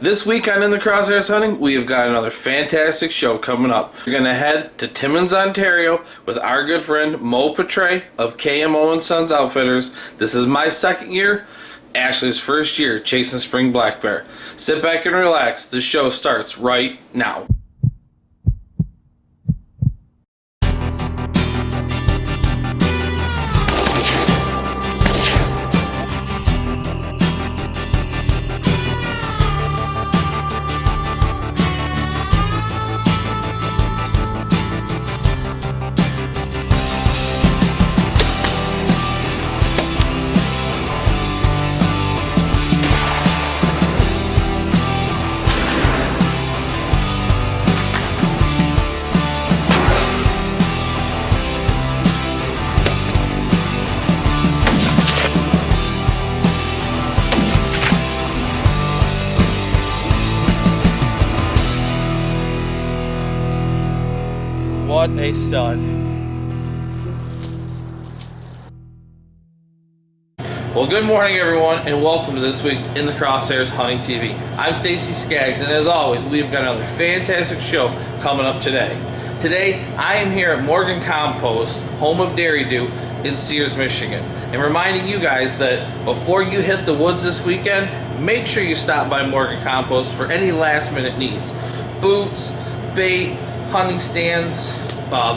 This week on In the Crosshairs Hunting, we have got another fantastic show coming up. We're going to head to Timmins, Ontario with our good friend Moe Patry of KMO and Sons Outfitters. This is my second year, Ashley's first year chasing spring black bear. Sit back and relax. The show starts right now. What a stud. Well, good morning everyone, and welcome to this week's In the Crosshairs Hunting TV. I'm Stacy Skaggs, and as always, we've got another fantastic show coming up today. Today, I am here at Morgan Compost, home of Dairy Dew in Sears, Michigan, and reminding you guys that before you hit the woods this weekend, make sure you stop by Morgan Compost for any last minute needs. Boots, bait, hunting stands,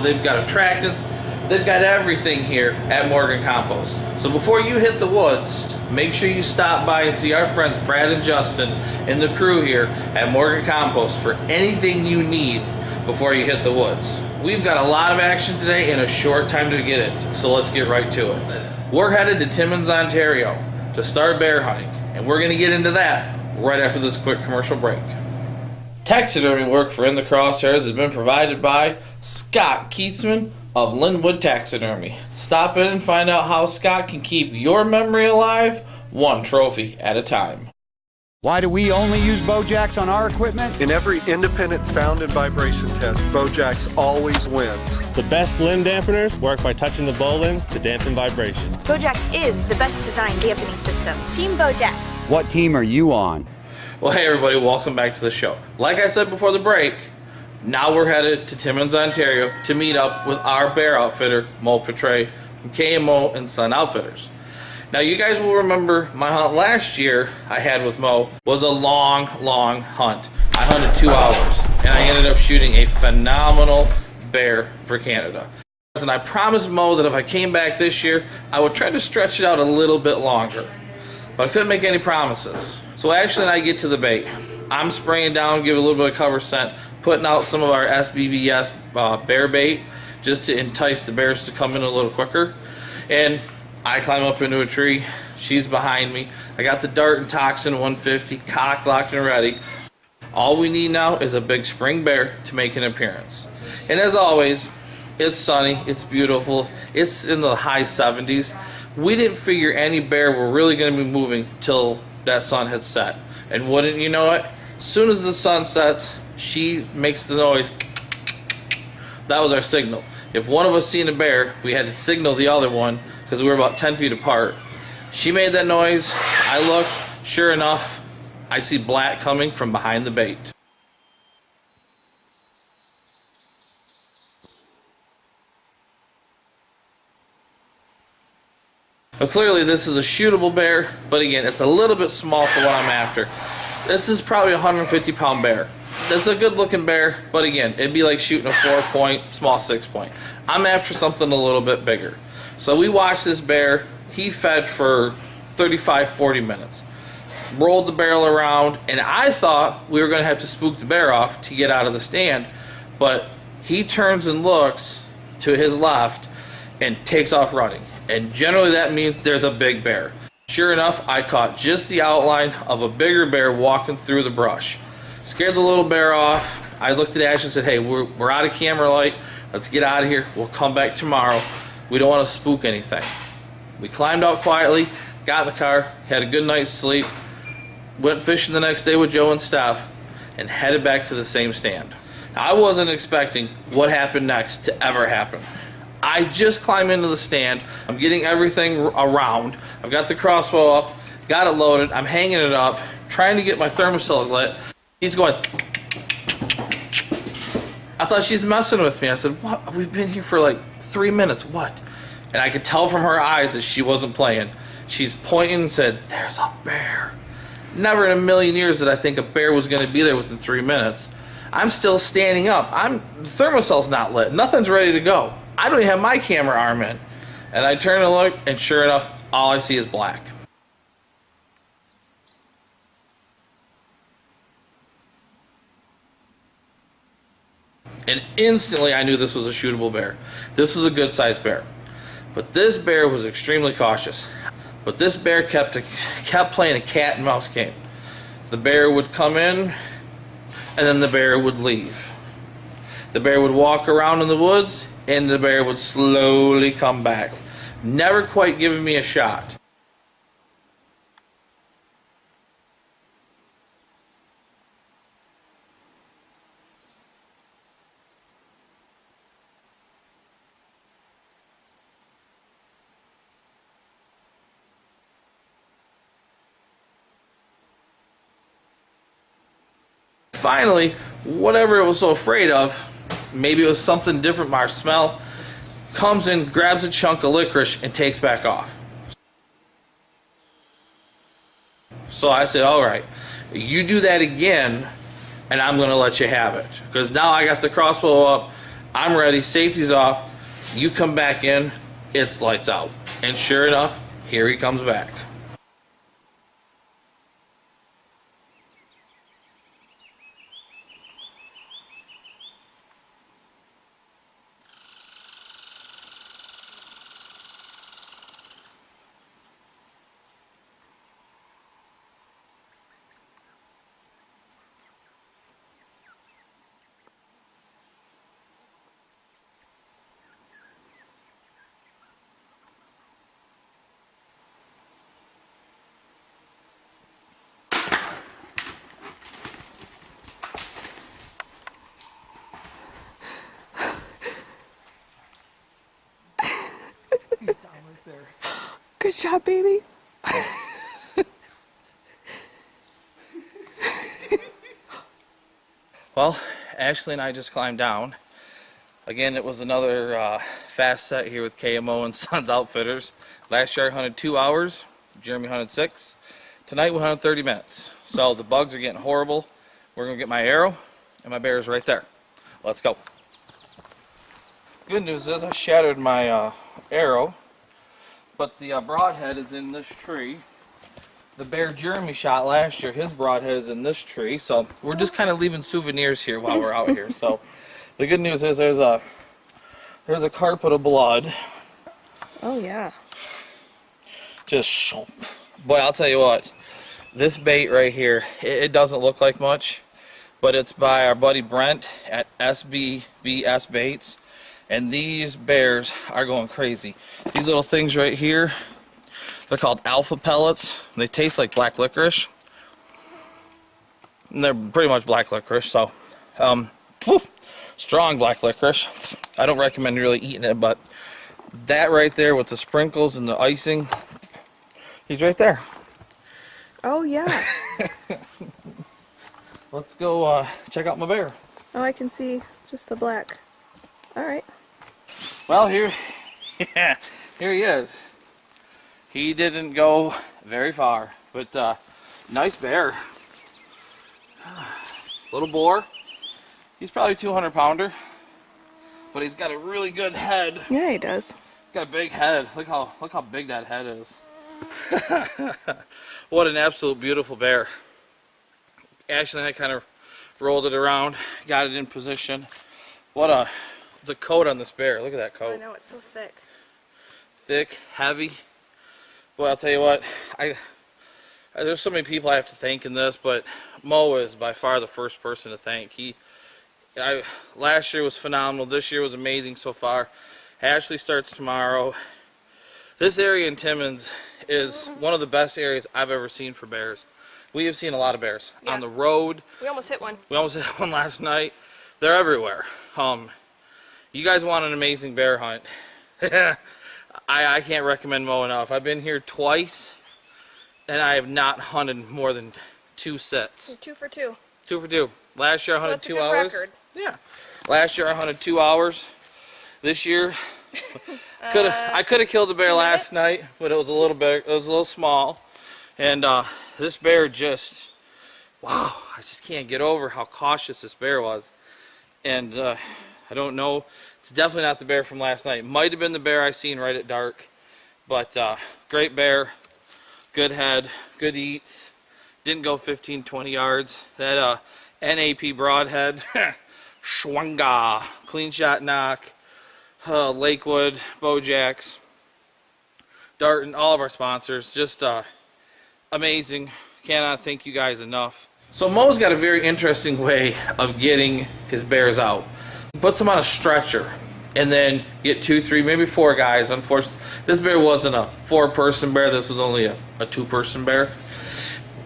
they've got attractants, they've got everything here at Morgan Compost. So before you hit the woods, make sure you stop by and see our friends Brad and Justin and the crew here at Morgan Compost for anything you need before you hit the woods. We've got a lot of action today in a short time to get it, so let's get right to it. We're headed to Timmins, Ontario to start bear hunting, and we're going to get into that right after this quick commercial break. Taxidermy work for In the Crosshairs has been provided by Scott Keatsman of Linwood Taxidermy. Stop in and find out how Scott can keep your memory alive, one trophy at a time. Why do we only use Bojacks on our equipment? In every independent sound and vibration test, Bojacks always wins. The best limb dampeners work by touching the bow limbs to dampen vibrations. Bojacks is the best designed dampening system. Team Bojacks. What team are you on? Well, hey everybody, welcome back to the show. Like I said before the break, now we're headed to Timmins, Ontario to meet up with our bear outfitter, Moe Patry from KMO and Son Outfitters. Now you guys will remember my hunt last year I had with Moe was a long hunt. I hunted 2 hours and I ended up shooting a phenomenal bear for Canada. And I promised Moe that if I came back this year, I would try to stretch it out a little bit longer. But I couldn't make any promises. So Ashley and I get to the bait. I'm spraying down, give it a little bit of cover scent, putting out some of our SBBS bear bait just to entice the bears to come in a little quicker. And I climb up into a tree. She's behind me. I got the Dart and Toxin 150 cocked, locked, and ready. All we need now is a big spring bear to make an appearance. And as always, it's sunny, it's beautiful, it's in the high 70s. We didn't figure any bear were really going to be moving till that sun had set. And wouldn't you know it, as soon as the sun sets, she makes the noise. That was our signal. If one of us seen a bear, we had to signal the other one because we were about 10 feet apart. She made that noise. I looked. Sure enough, I see black coming from behind the bait. Now, clearly this is a shootable bear, but again, it's a little bit small for what I'm after. This is probably a 150-pound bear. That's a good looking bear, but again, it'd be like shooting a 4-point, small 6-point. I'm after something a little bit bigger. So we watched this bear. He fed for 35-40 minutes. Rolled the barrel around, and I thought we were going to have to spook the bear off to get out of the stand, but he turns and looks to his left and takes off running. And generally that means there's a big bear. Sure enough, I caught just the outline of a bigger bear walking through the brush. Scared the little bear off. I looked at Ash and said, hey, we're out of camera light. Let's get out of here. We'll come back tomorrow. We don't want to spook anything. We climbed out quietly, got in the car, had a good night's sleep, went fishing the next day with Joe and Steph, and headed back to the same stand. Now, I wasn't expecting what happened next to ever happen. I just climb into the stand. I'm getting everything around. I've got the crossbow up, got it loaded. I'm hanging it up, trying to get my thermostat lit. He's going. I thought she's messing with me. I said, what? We've been here for like 3 minutes. What? And I could tell from her eyes that she wasn't playing. She's pointing and said, there's a bear. Never in a million years did I think a bear was going to be there within 3 minutes. I'm still standing up. The thermostat's not lit. Nothing's ready to go. I don't even have my camera arm in. And I turn and look, and sure enough, all I see is black. And instantly I knew this was a shootable bear. This was a good sized bear. But this bear was extremely cautious. But this bear kept playing a cat and mouse game. The bear would come in, and then the bear would leave. The bear would walk around in the woods, and the bear would slowly come back. Never quite giving me a shot. Finally, whatever it was so afraid of, maybe it was something different from our smell, comes in, grabs a chunk of licorice, and takes back off. So I said, all right, you do that again, and I'm going to let you have it. Because now I got the crossbow up, I'm ready, safety's off, you come back in, it's lights out. And sure enough, here he comes back. Good job, baby. Well, Ashley and I just climbed down. Again, it was another fast set here with KMO and Sons Outfitters. Last year I hunted 2 hours. Jeremy hunted 6. Tonight we hunted 30 minutes. So the bugs are getting horrible. We're going to get my arrow, and my bear is right there. Let's go. Good news is I shattered my arrow, but the broadhead is in this tree. The bear Jeremy shot last year, his broadhead is in this tree. So we're just kind of leaving souvenirs here while we're out here. So the good news is there's a carpet of blood. Oh yeah. Just, boy, I'll tell you what. This bait right here, it doesn't look like much, but it's by our buddy Brent at SBBS Baits. And these bears are going crazy. These little things right here, they're called alpha pellets. They taste like black licorice. And they're pretty much black licorice, so strong black licorice. I don't recommend really eating it, but that right there with the sprinkles and the icing, he's right there. Oh yeah. Let's go check out my bear. Oh, I can see just the black. All right. Well, here he is. He didn't go very far, but nice bear. Little boar. He's probably 200 pounder, but he's got a really good head. Yeah, he does. He's got a big head. Look how big that head is. What an absolute beautiful bear. Ashley and I kind of rolled it around, got it in position. The coat on this bear. Look at that coat. I know, it's so thick. Thick, heavy. Well, I'll tell you what, there's so many people I have to thank in this, but Moe is by far the first person to thank. Last year was phenomenal. This year was amazing so far. Ashley starts tomorrow. This area in Timmins is one of the best areas I've ever seen for bears. We have seen a lot of bears on the road. We almost hit one. We almost hit one last night. They're everywhere. You guys want an amazing bear hunt. I can't recommend Moe enough. I've been here twice, and I have not hunted more than 2 sets. 2 for 2. 2 for 2. Last year I So hunted that's a 2 good hours. record. Yeah. Last year I hunted 2 hours. This year, I could have killed the bear 2 last minutes? night, but it was a little big. It was a little small, and this bear just, wow! I just can't get over how cautious this bear was, and I don't know. It's definitely not the bear from last night. Might have been the bear I seen right at dark, but great bear, good head, good eats. Didn't go 15, 20 yards. That NAP broadhead, Schwanga, clean shot knock. Lakewood, Bojacks, Darton, all of our sponsors, just amazing. Cannot thank you guys enough. So Moe's got a very interesting way of getting his bears out. He puts them on a stretcher and then get 2, 3, maybe 4 guys. Unfortunately, this bear wasn't a 4-person bear. This was only a 2-person bear.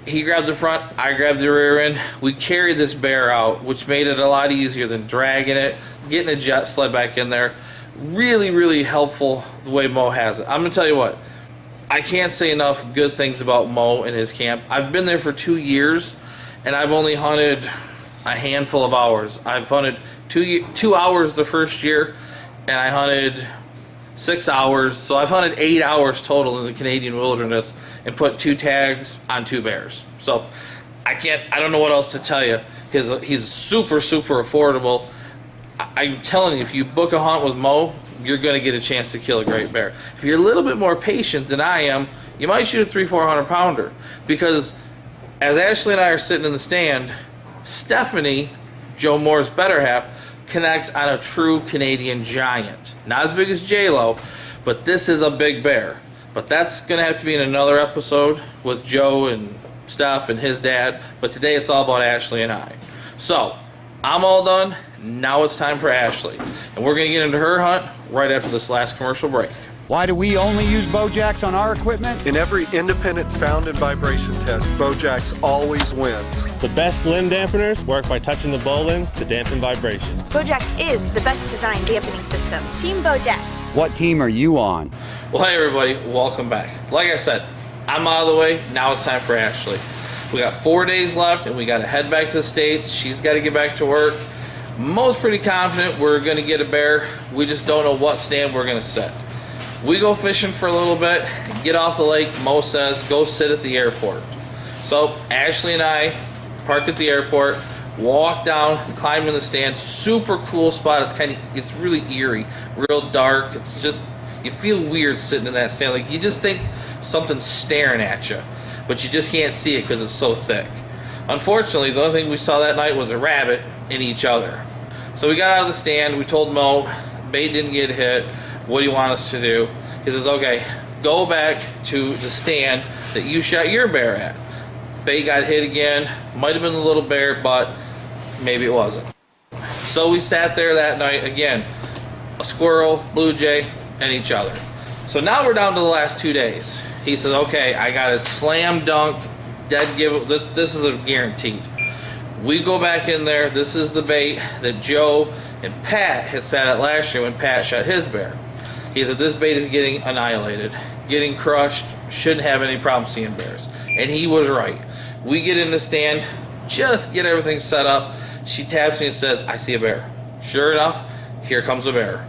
He grabbed the front, I grabbed the rear end. We carried this bear out, which made it a lot easier than dragging it, getting a jet sled back in there. Really, really helpful the way Moe has it. I'm going to tell you what, I can't say enough good things about Moe and his camp. I've been there for 2 years, and I've only hunted a handful of hours. I've hunted 2 hours the first year, and I hunted 6 hours. So I've hunted 8 hours total in the Canadian wilderness and put 2 tags on 2 bears. So I don't know what else to tell you. He's super, super affordable. I'm telling you, if you book a hunt with Moe, you're going to get a chance to kill a great bear. If you're a little bit more patient than I am, you might shoot a 300-400 pounder. Because as Ashley and I are sitting in the stand, Stephanie, Joe Moore's better half, connects on a true Canadian giant. Not as big as J-Lo, but this is a big bear. But that's going to have to be in another episode with Joe and Steph and his dad. But today it's all about Ashley and I. So, I'm all done. Now it's time for Ashley. And we're going to get into her hunt right after this last commercial break. Why do we only use Bojacks on our equipment? In every independent sound and vibration test, Bojacks always wins. The best limb dampeners work by touching the bow limbs to dampen vibrations. Bojacks is the best designed dampening system. Team Bojacks. What team are you on? Well, hey everybody, welcome back. Like I said, I'm out of the way. Now it's time for Ashley. We got 4 days left, and we got to head back to the States. She's got to get back to work. Mo's pretty confident we're going to get a bear. We just don't know what stand we're going to set. We go fishing for a little bit, get off the lake. Mo says, go sit at the airport. So Ashley and I park at the airport, walk down, climb in the stand. Super cool spot. It's really eerie, real dark. It's just, you feel weird sitting in that stand. Like you just think something's staring at you, but you just can't see it because it's so thick. Unfortunately, the only thing we saw that night was a rabbit in each other. So we got out of the stand. We told Mo, bait didn't get hit. What do you want us to do? He says, okay, go back to the stand that you shot your bear at. Bait got hit again. Might have been the little bear, but maybe it wasn't. So we sat there that night again. A squirrel, blue jay, and each other. So now we're down to the last 2 days. He says, okay, I got a slam dunk, dead give. This is a guaranteed. We go back in there. This is the bait that Joe and Pat had sat at last year when Pat shot his bear. He said, this bait is getting annihilated, getting crushed, shouldn't have any problem seeing bears. And he was right. We get in the stand, just get everything set up. She taps me and says, I see a bear. Sure enough, here comes a bear.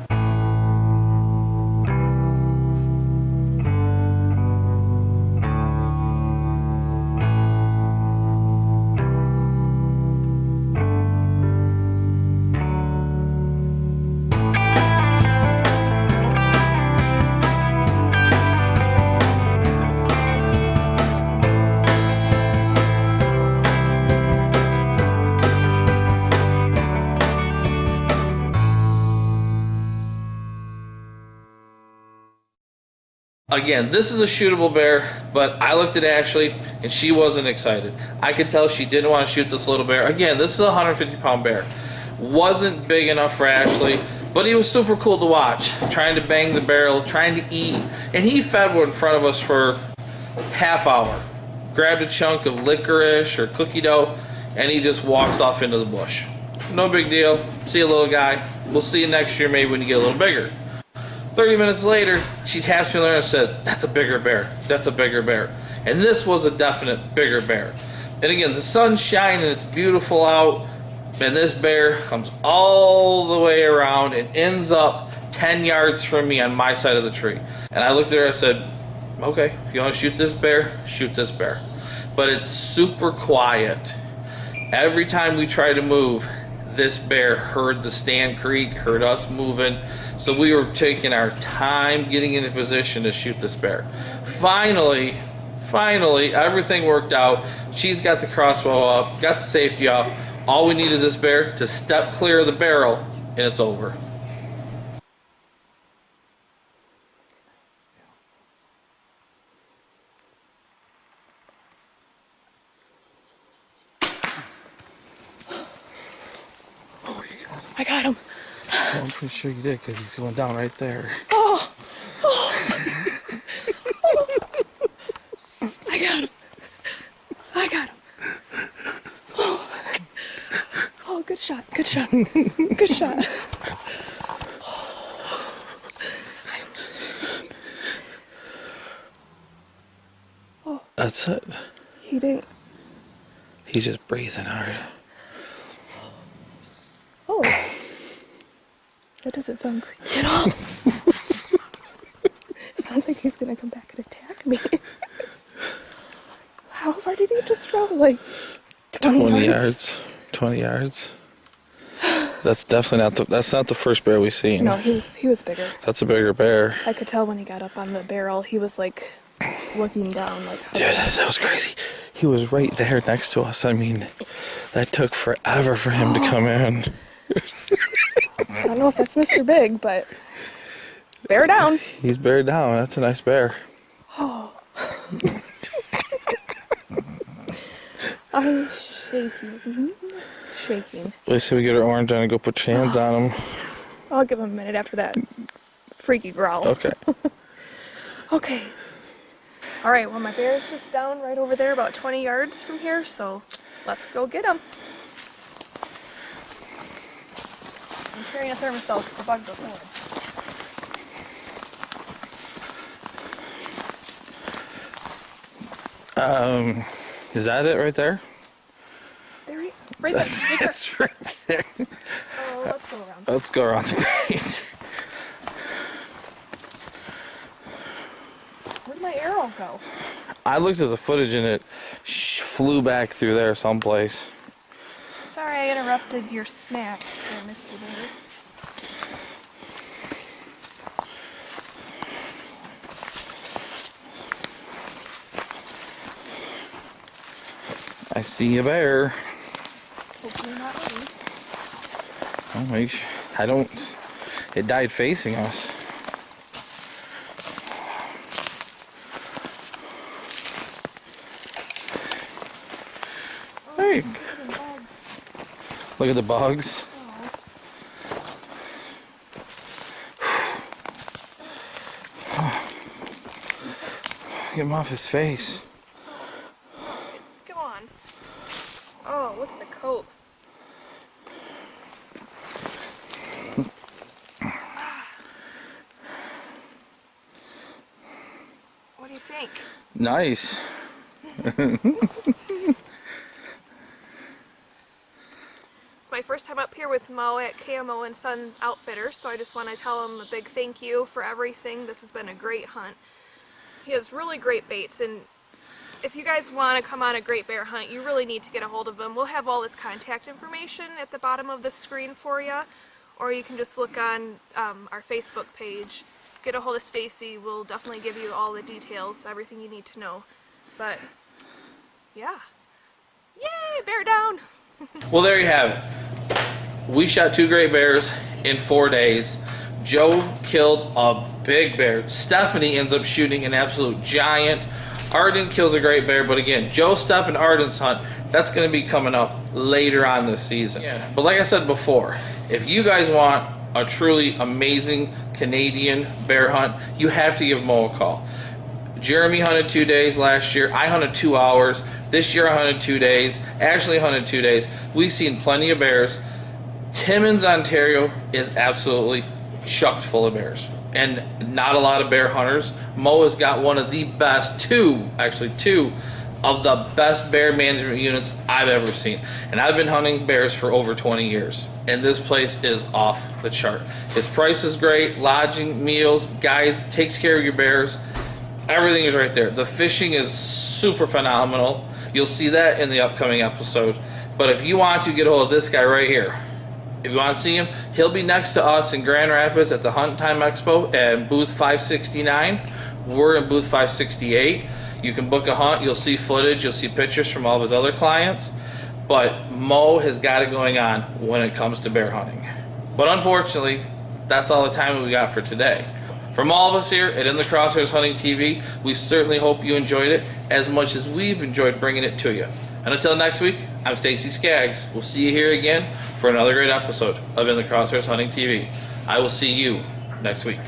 Again, this is a shootable bear, but I looked at Ashley and she wasn't excited. I could tell she didn't want to shoot this little bear. Again, this is a 150-pound bear. Wasn't big enough for Ashley, but he was super cool to watch. Trying to bang the barrel, trying to eat. And he fed one in front of us for half hour. Grabbed a chunk of licorice or cookie dough, and he just walks off into the bush. No big deal. See you, little guy. We'll see you next year maybe when you get a little bigger. 30 minutes later, she taps me on there and said, that's a bigger bear. That's a bigger bear. And this was a definite bigger bear. And again, the sun's shining, it's beautiful out, and this bear comes all the way around and ends up 10 yards from me on my side of the tree. And I looked at her, I said, okay, if you want to shoot this bear, shoot this bear. But it's super quiet. Every time we try to move, this bear heard the stand creak, heard us moving. So we were taking our time getting into position to shoot this bear. Finally, everything worked out. She's got the crossbow up, got the safety off. All we need is this bear to step clear of the barrel, and it's over. I got him. Oh, I'm pretty sure you did because he's going down right there. Oh. I got him. I got him. Oh, good shot. Good shot. Good shot. Oh. That's it. He didn't. He's just breathing hard. Oh. That doesn't sound creepy at all. It sounds like he's gonna come back and attack me. How far did he just throw? Like 20 yards? 20 yards. That's definitely not that's not the first bear we've seen. No, he was bigger. That's a bigger bear. I could tell when he got up on the barrel, he was like looking down like, dude, that was crazy. He was right there next to us. I mean, that took forever for him to come in. I don't know if that's Mr. Big, but bear down. He's bear down. That's a nice bear. Oh. I'm shaking. Shaking. Let's say we get our orange on and go put your hands on him. I'll give him a minute after that freaky growl. Okay. Okay. All right, well, my bear is just down right over there about 20 yards from here, so let's go get him. I'm carrying a thermosol because the bug goes forward. Is that it right there? There he, right there. Right there. It's right there. Oh, let's go around. Let's go around the page. Where'd my arrow go? I looked at the footage and it flew back through there someplace. Sorry I interrupted your snack there, Mr. Bear. I see a bear. Hopefully not me. Oh my, I don't, it died facing us. Hey, look at the bugs. Get him off his face. Go on. Oh, look at the coat. What do you think? Nice. It's my first time up here with Moe at KMO and Son Outfitters, so I just want to tell him a big thank you for everything. This has been a great hunt. He has really great baits, and if you guys want to come on a great bear hunt, you really need to get a hold of him. We'll have all his contact information at the bottom of the screen for you, or you can just look on our Facebook page. Get a hold of Stacy. We'll definitely give you all the details, everything you need to know. But yeah, yay, bear down. Well, there you have it. We shot 2 great bears in 4 days. Joe killed a big bear. Stephanie ends up shooting an absolute giant. Arden kills a great bear, but again, Joe, Steph, and Arden's hunt, that's going to be coming up later on this season. Yeah. But like I said before, if you guys want a truly amazing Canadian bear hunt, you have to give Moe a call. Jeremy hunted 2 days last year. I hunted 2 hours. This year I hunted 2 days. Ashley hunted 2 days. We've seen plenty of bears. Timmins, Ontario is absolutely chocked full of bears. And not a lot of bear hunters. Moe has got one of the best, two of the best bear management units I've ever seen. And I've been hunting bears for over 20 years. And this place is off the chart. His price is great, lodging, meals, guides, takes care of your bears. Everything is right there. The fishing is super phenomenal. You'll see that in the upcoming episode. But if you want to get a hold of this guy right here, if you want to see him, he'll be next to us in Grand Rapids at the Hunt Time Expo at booth 569. We're in booth 568. You can book a hunt. You'll see footage. You'll see pictures from all of his other clients. But Moe has got it going on when it comes to bear hunting. But unfortunately, that's all the time we got for today. From all of us here at In the Crosshairs Hunting TV, we certainly hope you enjoyed it as much as we've enjoyed bringing it to you. And until next week, I'm Stacy Skaggs. We'll see you here again for another great episode of In the Crosshairs Hunting TV. I will see you next week.